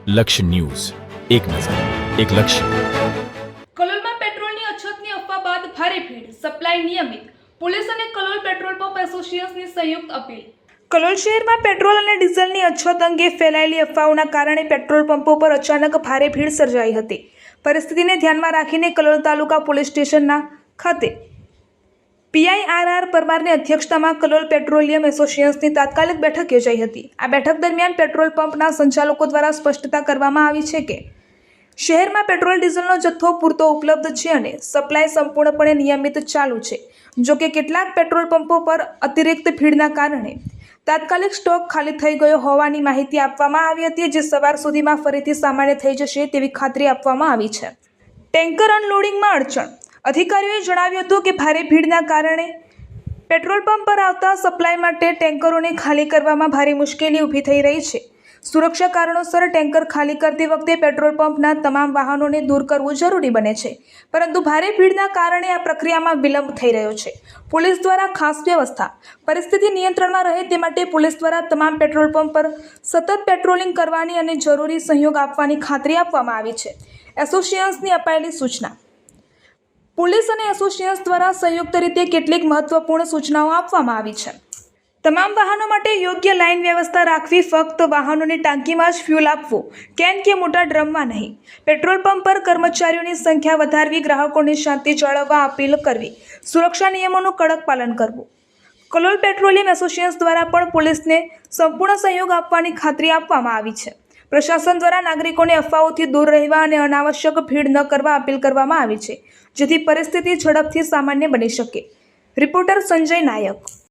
લક્ષ્ય ન્યૂઝ, એક નજર, એક લક્ષ્ય. કલોલમાં પેટ્રોલની અછતની અફવા બાદ ભારે ભીડ, સપ્લાય નિયમિત. પોલીસ અને કલોલ પેટ્રોલ પંપ એસોસિએશનની સંયુક્ત અપીલ. કલોલ શહેરમાં પેટ્રોલ અને ડીઝલની અછત અંગે ફેલાયેલી અફવાઓના કારણે પેટ્રોલ પંપો પર અચાનક ભારે ભીડ સર્જાઈ હતી. પરિસ્થિતિને ધ્યાનમાં રાખીને કલોલ તાલુકા પોલીસ સ્ટેશનના ખાતે PIRR પરમારની અધ્યક્ષતામાં કલોલ પેટ્રોલિયમ એસોસિએશનની તાત્કાલિક બેઠક યોજાઈ હતી. આ બેઠક દરમિયાન પેટ્રોલ પંપના સંચાલકો દ્વારા સ્પષ્ટતા કરવામાં આવી છે કે શહેરમાં પેટ્રોલ ડીઝલનો જથ્થો પૂરતો ઉપલબ્ધ છે અને સપ્લાય સંપૂર્ણપણે નિયમિત ચાલુ છે. જોકે કેટલાક પેટ્રોલ પંપો પર અતિરિક્ત ભીડના કારણે તાત્કાલિક સ્ટોક ખાલી થઈ ગયો હોવાની માહિતી આપવામાં આવી હતી, જે સવાર સુધીમાં ફરીથી સામાન્ય થઈ જશે તેવી ખાતરી આપવામાં આવી છે. ટેન્કર અનલોડિંગમાં અડચણ. અધિકારીઓએ જણાવ્યું હતું કે ભારે ભીડના કારણે પેટ્રોલ પંપ પર આવતા સપ્લાય માટે ટેન્કરોને ખાલી કરવામાં ભારે મુશ્કેલી ઊભી થઈ રહી છે. સુરક્ષા કારણોસર ટેન્કર ખાલી કરતી વખતે પેટ્રોલ પંપના તમામ વાહનોને દૂર કરવું જરૂરી બને છે, પરંતુ ભારે ભીડના કારણે આ પ્રક્રિયામાં વિલંબ થઈ રહ્યો છે. પોલીસ દ્વારા ખાસ વ્યવસ્થા. પરિસ્થિતિ નિયંત્રણમાં રહે તે માટે પોલીસ દ્વારા તમામ પેટ્રોલ પંપ પર સતત પેટ્રોલિંગ કરવાની અને જરૂરી સહયોગ આપવાની ખાતરી આપવામાં આવી છે. એસોસિએશનની અપાયેલી સૂચના. પોલીસ અને એસોસિએશન દ્વારા સંયુક્ત રીતે કેટલીક મહત્વપૂર્ણ સૂચનાઓ આપવામાં આવી છે. તમામ વાહનો માટે યોગ્ય લાઇન વ્યવસ્થા રાખવી, ફક્ત વાહનોની ટાંકીમાં જ ફ્યુલ આપવું, કેન કે મોટા ડ્રમમાં નહીં. પેટ્રોલ પંપ પર કર્મચારીઓની સંખ્યા વધારવી, ગ્રાહકોની શાંતિ જાળવવા અપીલ કરવી, સુરક્ષા નિયમોનું કડક પાલન કરવું. કલોલ પેટ્રોલિયમ એસોસિએશન દ્વારા પણ પોલીસને સંપૂર્ણ સહયોગ આપવાની ખાતરી આપવામાં આવી છે. પ્રશાસન દ્વારા નાગરિકોને અફવાઓથી દૂર રહેવા અને અનાવશ્યક ભીડ ન કરવા અપીલ કરવામાં આવી છે, જેથી પરિસ્થિતિ ઝડપથી સામાન્ય બની શકે. રિપોર્ટર સંજય નાયક.